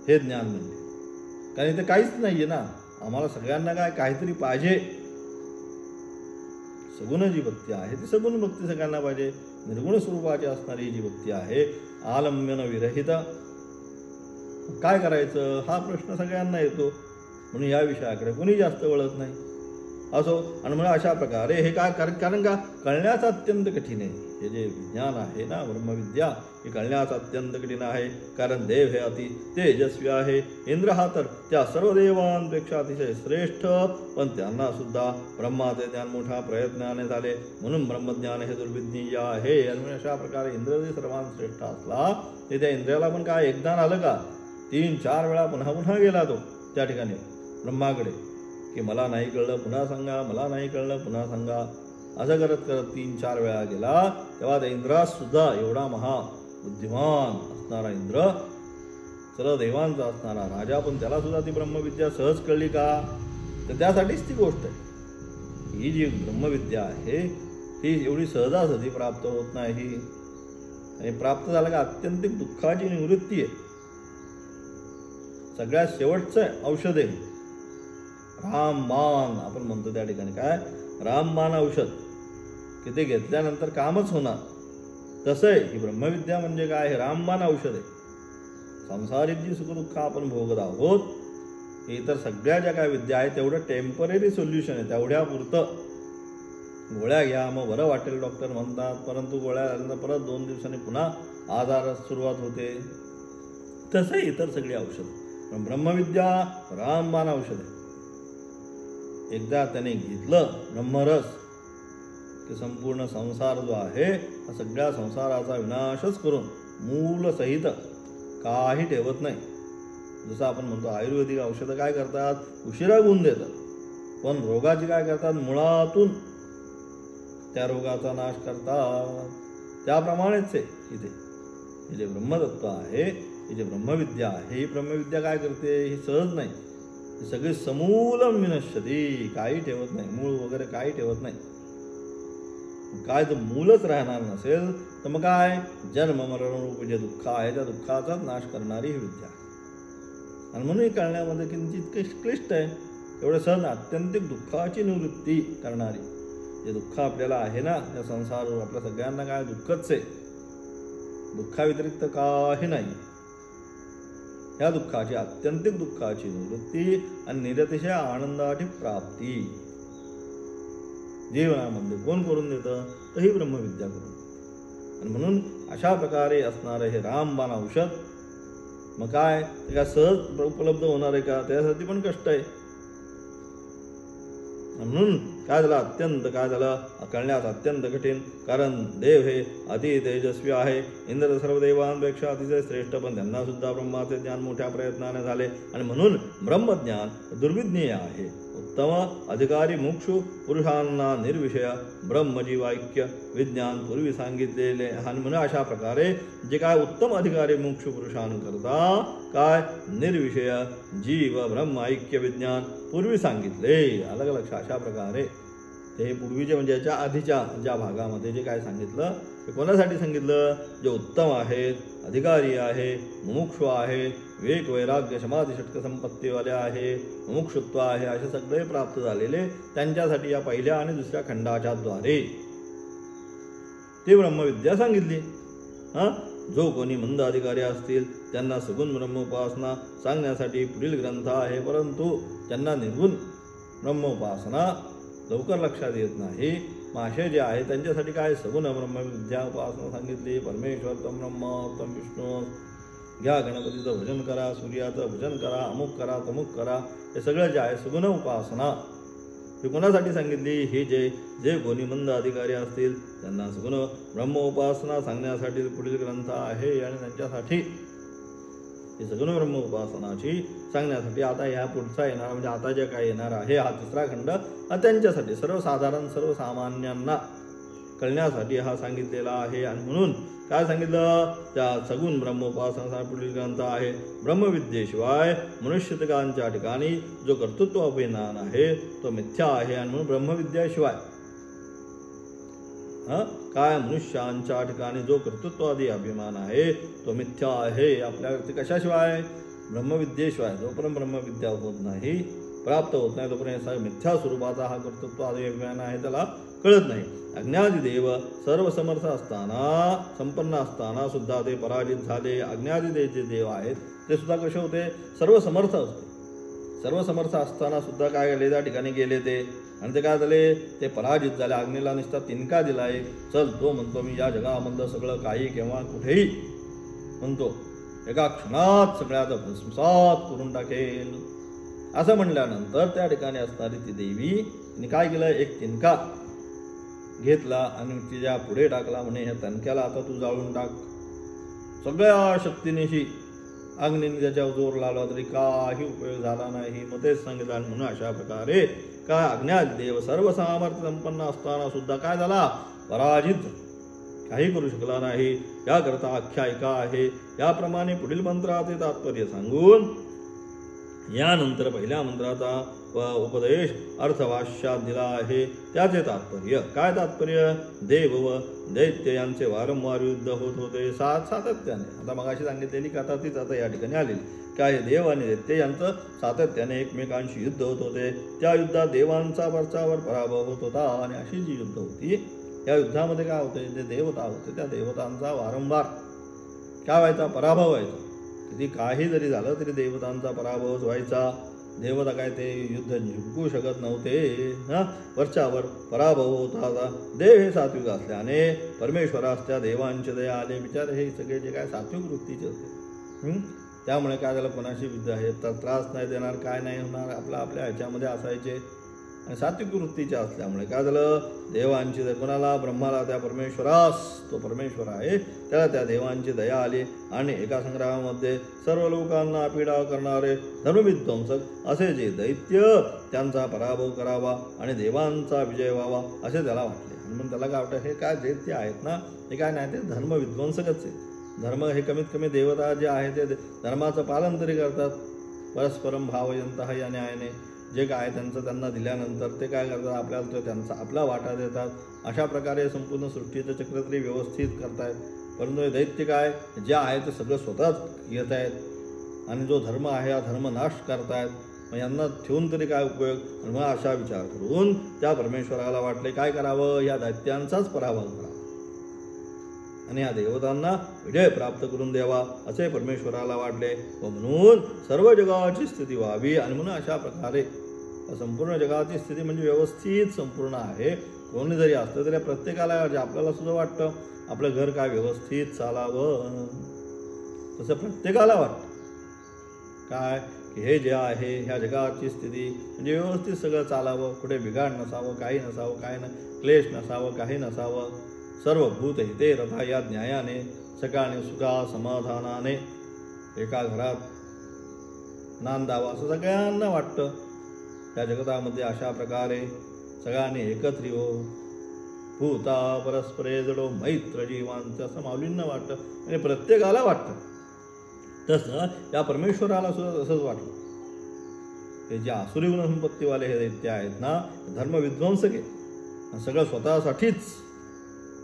हे ज्ञान म्हणजे. कारण इथे काहीच नाहीये ना, आम्हाला सगळ्यांना काय काहीतरी पाहिजे. सगुण जी भक्ती आहे ती सगुण भक्ती सगळ्यांना पाहिजे. निर्गुण स्वरूपाची असणारी जी भक्ती आहे आलम्बन विरहित, काय करायचं हा प्रश्न सगळ्यांना येतो. म्हणून या विषयाकडे कोणी जास्त वळत नाही. असो, आणि म्हणून अशा प्रकारे हे काय कारण का कळण्याचं अत्यंत कठीण आहे. हे जे विज्ञान आहे ना ब्रह्मविद्या, हे कळण्याचं अत्यंत कठीण आहे. कारण देव हे अति तेजस्वी आहे. इंद्र हा तर त्या सर्व देवांपेक्षा अतिशय श्रेष्ठ, पण त्यांना सुद्धा ब्रह्माचे ज्ञान मोठ्या प्रयत्नाने झाले. म्हणून ब्रह्मज्ञान हे दुर्विज्ञेय आहे. आणि अशा प्रकारे इंद्र जे सर्वांत श्रेष्ठ असला ते त्या इंद्रियाला पण काय एकदा आलं का 3-4 वेळा पुन्हा गेला तो त्या ठिकाणी ब्रह्माकडे की मला नाही कळलं पुन्हा सांगा, मला नाही कळलं पुन्हा सांगा. असं करत 3-4 वेळा गेला. तेव्हा त्या इंद्रास सुद्धा एवढा महाबुद्धिमान असणारा इंद्र, सर्व देवांचा असणारा राजा, पण त्याला सुद्धा ती ब्रह्मविद्या सहज कळली का, तर त्यासाठीच ती गोष्ट आहे. ही जी ब्रह्मविद्या आहे ही एवढी सहजासहजी प्राप्त होत नाही. आणि प्राप्त झाला का अत्यंतिक दुःखाची निवृत्ती आहे. सगळ्यात शेवटचं औषध आहे रामबाण. आपण म्हणतो त्या ठिकाणी काय रामबाण औषध, की ते घेतल्यानंतर कामच होणार. तसं आहे ही ब्रह्मविद्या म्हणजे काय, हे रामबाण औषध आहे. संसारिक जी सुखदुःख आपण भोगत आहोत, हे इतर सगळ्या ज्या काय विद्या आहेत तेवढं टेम्पररी सोल्युशन आहे. तेवढ्या पुरतं गोळ्या घ्या मग बरं वाटेल डॉक्टर म्हणतात, परंतु गोळ्या झाल्यानंतर परत 2 दिवसांनी पुन्हा आजार सुरुवात होते. तसं इतर सगळी औषध, पण ब्रह्मविद्या रामबाण औषध आहे. एकदा त्याने घेतलं ब्रह्मरस की संपूर्ण संसार जो आहे हा सगळ्या संसाराचा विनाशच करून मूलसहित काही ठेवत नाही. जसं आपण म्हणतो आयुर्वेदिक औषधं काय करतात, उशिरा गुण देतात, पण रोगाची काय करतात, मुळातून त्या रोगाचा नाश करतात. त्याप्रमाणेच आहे इथे हे जे ब्रह्मतत्व आहे, ही जे ब्रह्मविद्या आहे, ही ब्रह्मविद्या काय करते, ही सहज नाही, ही सगळी समूलम विनश्यती, काही ठेवत नाही, मूळ वगैरे काही ठेवत नाही. काय जर मूलच राहणार नसेल तर मग काय जन्म मरण रूप जे दुःख आहे त्या दुःखाचा नाश करणारी ही विद्या. आणि म्हणून ही कळण्यामध्ये किंचित क्लिष्ट आहे. एवढं सहज आत्यंतिक दुःखाची निवृत्ती करणारी, जे दुःख आपल्याला आहे ना या संसारावर, आपल्या सगळ्यांना काय दुःखच आहे, दुःखाव्यतिरिक्त काही नाही. या दुःखाची आत्यंतिक दुःखाची निवृत्ती आणि निरतिशय आनंदाची प्राप्ती जीवनामध्ये कोण करून देतं, तर ही ब्रह्मविद्या करून देतं. आणि म्हणून अशा प्रकारे असणारं हे रामबाण औषध मग काय ते काय सहज उपलब्ध होणार आहे का, त्यासाठी पण कष्ट आहे. म्हणून काय झालं, अत्यंत काय झालं, कळण्यास अत्यंत कठीण. कारण देव हे अति तेजस्वी आहे. इंद्र सर्व देवांपेक्षा अतिशय श्रेष्ठ, पण त्यांना सुद्धा ब्रह्माचे ज्ञान मोठ्या प्रयत्नाने झाले. आणि म्हणून ब्रह्मज्ञान दुर्विज्ञेय आहे. उत्तम अधिकारी मुक्षु पुरुषांना निर्विषय ब्रह्मजीवाक्य विज्ञान पूर्वी सांगितलेले. आणि म्हणून अशा प्रकारे जे काय उत्तम अधिकारी मुक्षु पुरुषांकरता काय निर्विषय जीव ब्रह्म ऐक्य विज्ञान पूर्वी सांगितले. अलग लक्ष अशा प्रकारे ते पूर्वीचे म्हणजे याच्या आधीच्या ज्या भागामध्ये जे काय सांगितलं ते कोणासाठी सांगितलं, जे उत्तम आहेत, अधिकारी आहे, मुमुक्षु आहे, विवेक वैराग्य समाधी षटक संपत्तीवाले आहे, मुमुक्षुत्व आहे, असे सगळे प्राप्त झालेले त्यांच्यासाठी या पहिल्या आणि दुसऱ्या खंडाच्या द्वारे ती ब्रह्मविद्या सांगितली. जो कोणी मंद अधिकारी असतील त्यांना सगुण ब्रह्मोपासना सांगण्यासाठी पुढील ग्रंथ आहे, परंतु त्यांना निर्गुण ब्रह्मोपासना लवकर लक्षात येत नाही. मग असे जे आहे त्यांच्यासाठी काय सगुण ब्रह्मविद्या उपासना सांगितली. परमेश्वर तम ब्रह्म तम विष्णू, घ्या गणपतीचं भजन करा, सूर्याचं भजन करा, अमुक करा तमुक करा. हे सगळं जे आहे सगुण उपासना ही कोणासाठी सांगितली? हे जे कोणी मंद अधिकारी असतील त्यांना सगुण ब्रह्मोपासना सांगण्यासाठी पुढील ग्रंथ आहे. आणि त्यांच्यासाठी ही सगुण ब्रह्मोपासनाची सांगण्यासाठी आता ह्या पुढचा येणार म्हणजे आता जे काय येणार आहे हा तिसरा खंड त्यांच्यासाठी सर्वसाधारण सर्वसामान्यांना कळण्यासाठी हा सांगितलेला आहे. आणि म्हणून काय सांगितलं? त्या सगुण ब्रह्मोपासनाचा पुढील ग्रंथ आहे. ब्रह्मविद्येशिवाय मनुष्यतकांच्या ठिकाणी जो कर्तृत्व अभिमान आहे तो मिथ्या आहे. आणि म्हणून ब्रह्मविद्याशिवाय काय मनुष्यांच्या ठिकाणी जो कर्तृत्वादी अभिमान आहे तो मिथ्या आहे. आपल्या कशाशिवाय? ब्रह्मविद्येशिवाय. जोपर्यंत ब्रह्मविद्या होत नाही, प्राप्त होत नाही, तोपर्यंत मिथ्या स्वरूपाचा हा कर्तृत्वादी अभिमान आहे त्याला कळत नाही. अज्ञादिदेव सर्व समर्थ असताना, संपन्न असताना सुद्धा ते पराजित झाले. अज्ञादिदेव जे देव आहेत ते सुद्धा कसे होते? सर्व समर्थ असते. सर्व समर्थ असताना सुद्धा काय झाले? त्या ठिकाणी गेले ते आणि ते काय झाले? ते पराजित झाले. अग्नीला नुसता तिनका दिलाय. चल, तो म्हणतो मी या जगामधलं सगळं काही केव्हा कुठेही म्हणतो एका क्षणात सगळ्याचा भस्मसात करून टाकेल. असं म्हणल्यानंतर त्या ठिकाणी असणारी ती देवी तिने काय केलं? एक तिनका घेतला आणि तिच्या पुढे टाकला. म्हणे ह्या तणक्याला आता तू जाळून टाक. सगळ्या शक्तीनिशी अग्नीने त्याच्यावर जोर लावला तरी काही उपयोग झाला नाही. मग तेच सांगितलं. आणि म्हणून अशा प्रकारे काय अज्ञात देव सर्व सामर्थ्य संपन्न असताना सुद्धा काय झाला? पराजित, काही करू शकला नाही. याकरता आख्यायिका आहे. याप्रमाणे पुढील मंत्राचे तात्पर्य सांगून यानंतर पहिल्या मंत्राचा उपदेश अर्थभाष्यात दिला आहे. त्याचे तात्पर्य काय? तात्पर्य देव व दैत्य यांचे वारंवार युद्ध होत होते सातत्याने. आता मगाशी सांगितलेली कथा तीच आता या ठिकाणी आलेली. काय? देव आणि दैत्य यांचं सातत्याने एकमेकांशी युद्ध होत होते. त्या युद्धात देवांचा वरचावर पराभव होत होता. आणि अशी जी युद्ध होती या युद्धामध्ये काय होते? जे देवता होते त्या देवतांचा वारंवार काय व्हायचा? पराभव व्हायचा. किती काही जरी झालं तरी देवतांचा पराभव व्हायचा. देवता काय ते युद्ध जिंकू शकत नव्हते. वरच्यावर पराभव होता. देव हे सात्विक असल्याने परमेश्वरास त्या देवांचे दया आले. विचार हे सगळे जे काय सात्विक वृत्तीचे होते. त्यामुळे काय झालं? कोणाशी युद्ध आहे तर त्रास नाही देणार, काय नाही होणार, आपल्या ह्याच्यामध्ये असायचे. आणि सात्विक वृत्तीचे असल्यामुळे काय झालं? देवांची कोणाला? ब्रह्माला, त्या परमेश्वरास, तो परमेश्वर आहे त्याला त्या देवांची दया आली. आणि एका संग्रामामध्ये सर्व लोकांना पीडा करणारे धर्मविध्वंसक असे जे दैत्य त्यांचा पराभव करावा आणि देवांचा विजय व्हावा असे त्याला वाटले. आणि म्हणून त्याला काय वाटतं? हे काय दैत्य आहेत ना, हे काय नाही, ते धर्मविध्वंसकच आहे. धर्म हे कमीत कमी देवता जे आहे ते धर्माचं पालन तरी करतात. परस्परम भावयंतः या न्यायाने जे काय त्यांचं त्यांना दिल्यानंतर ते काय करतात? आपल्याला त्यांचा आपला वाटा देतात. अशा प्रकारे संपूर्ण सृष्टीचं चक्र तरी व्यवस्थित करतायत. परंतु हे दैत्य काय जे आहे ते सगळं स्वतःच घेत आहेत आणि जो धर्म आहे हा धर्म नाश करतायत. मग यांना ठेवून तरी काय उपयोग? आणि मग अशा विचार करून त्या परमेश्वराला वाटले काय करावं? या दैत्यांचाच पराभव करावा आणि या देवतांना विजय प्राप्त करून द्यावा असे परमेश्वराला वाटले. व म्हणून सर्व जगाची स्थिती व्हावी. आणि म्हणून अशा प्रकारे संपूर्ण जगाची स्थिती म्हणजे व्यवस्थित संपूर्ण आहे. कोणी जरी असलं तरी प्रत्येकाला आपल्याला सुद्धा वाटतं आपलं घर काय व्यवस्थित चालावं. तसं प्रत्येकाला वाटतं काय की हे जे आहे ह्या जगाची स्थिती म्हणजे व्यवस्थित सगळं चालावं, कुठे बिघाड नसावं, काही नसावं, काय क्लेश नसावं, काही नसावं. सर्व भूत हिते रथा या न्यायाने सगळ्यांनी सुखा समाधानाने एका घरात नांदावं असं सगळ्यांना वाटतं. या जगतामध्ये अशा प्रकारे सगळ्यांनी एकत्र हो, भूता परस्परे जडो मैत्र जीवांचं असं माऊलींना वाटतं. म्हणजे प्रत्येकाला वाटतं. तसं या परमेश्वराला सुद्धा तसंच वाटलं. हे जे आसुरी गुणसंपत्तीवाले हे दैत्य आहेत ना, धर्मविध्वंसक आहे. सगळं स्वतःसाठीच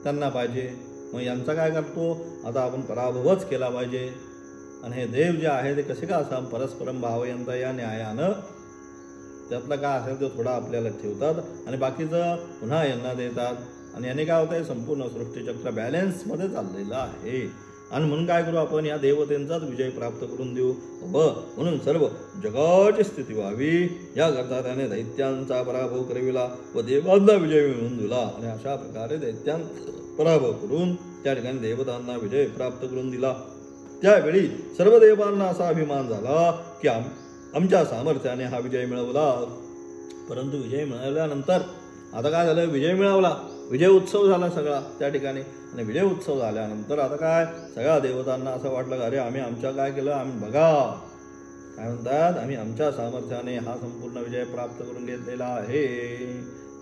त्यांना पाहिजे. मग यांचा काय करतो? आता आपण पराभवच केला पाहिजे. आणि हे देव जे आहे ते कसे का असा परस्परम भावयंता या न्यायानं त्यातलं काय असेल ते थोडा आपल्याला ठेवतात आणि बाकीचं पुन्हा यांना देतात. आणि याने काय होतं? संपूर्ण सृष्टीचक्र बॅलन्समध्ये चाललेलं आहे. आणि म्हणून काय करू आपण या देवतेंचाच विजय प्राप्त करून देऊ व म्हणून सर्व जगाची स्थिती व्हावी याकरता त्याने दैत्यांचा पराभव करविला व देवांना विजय मिळवून दिला आणि अशा प्रकारे दैत्यांचा पराभव करून त्या ठिकाणी देवतांना विजय प्राप्त करून दिला। त्यावेळी सर्व देवांना असा अभिमान झाला की आमच्या सामर्थ्याने हा विजय मिळवला। परंतु विजय मिळवल्यानंतर आता काय झालं, विजय मिळवला, विजय उत्सव झाला सगळा त्या ठिकाणी। आणि विजय उत्सव झाल्यानंतर आता काय सगळ्या देवतांना असं वाटलं अरे आम्ही आमच्या काय केलं, आम्ही बघा काय म्हणतात, आम्ही आमच्या सामर्थ्याने हा संपूर्ण विजय प्राप्त करून घेतलेला आहे,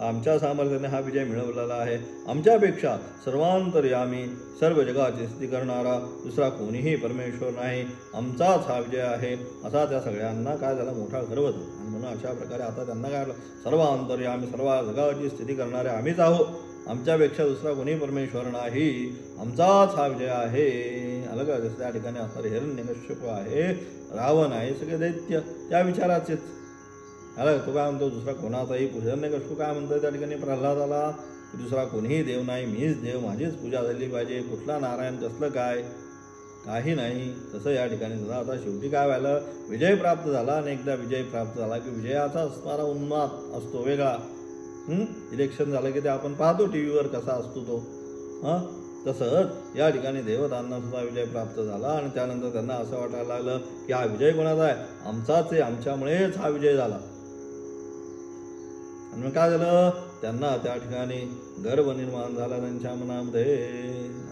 आमच्या सामर्थ्याने हा विजय मिळवलेला आहे। आमच्यापेक्षा सर्वांतर्यामी सर्व जगाची स्थिती करणारा दुसरा कोणीही परमेश्वर नाही, आमचाच हा विजय आहे असा त्या सगळ्यांना काय झाला मोठा गर्व झाला। आणि म्हणून अशा प्रकारे आता त्यांना काय सर्वांतर्यामी सर्व जगाची स्थिती करणारे आम्हीच आहोत, आमच्यापेक्षा दुसरा कोणी परमेश्वर नाही, आमचाच हा विजय आहे। अलग त्या ठिकाणी असणारे हिरण्यकश्यप आहे, रावण आहे, सगळे दैत्य त्या विचाराचेच। अलग तो काय म्हणतो दुसरा कोणाचाही हिरण्यकश्यप काय म्हणतो त्या ठिकाणी प्रल्हादाला दुसरा कोणीही देव नाही, मीच देव, माझीच पूजा झाली पाहिजे, कुठला नारायण कसलं काय काही नाही। तसं या ठिकाणी सुद्धा आता शेवटी काय व्हायला विजय प्राप्त झाला आणि एकदा विजय प्राप्त झाला की विजयाचा असणारा उन्माद असतो वेगळा। इलेक्शन झालं की ते आपण पाहतो टी व्हीवर कसा असतो तो। तसंच या ठिकाणी देवतांना सुद्धा विजय प्राप्त झाला आणि त्यानंतर त्यांना असं वाटायला लागलं की हा विजय कोणाचा आहे, आमचाच आहे, आमच्यामुळेच हा विजय झाला। आणि मग काय झालं त्यांना त्या ठिकाणी गर्व निर्माण झाला त्यांच्या मनामध्ये।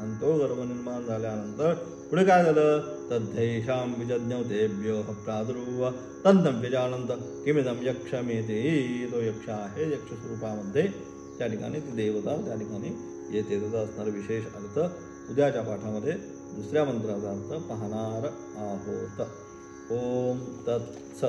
आणि तो गर्व निर्माण झाल्यानंतर पुढे काय झालं, तद्धैषां विजज्ञतेभ्यो प्रादुर्भूव तन्नं विजानन्त किमिदं यक्षमेति। तो यक्ष आहे, यक्ष स्वरूपामध्ये त्या ठिकाणी ती देवता त्या ठिकाणी येते। त्याचा असणारा विशेष अर्थ उद्याच्या पाठामध्ये दुसऱ्या मंत्राचा अर्थ पाहणार आहोत। ओम तत्सत।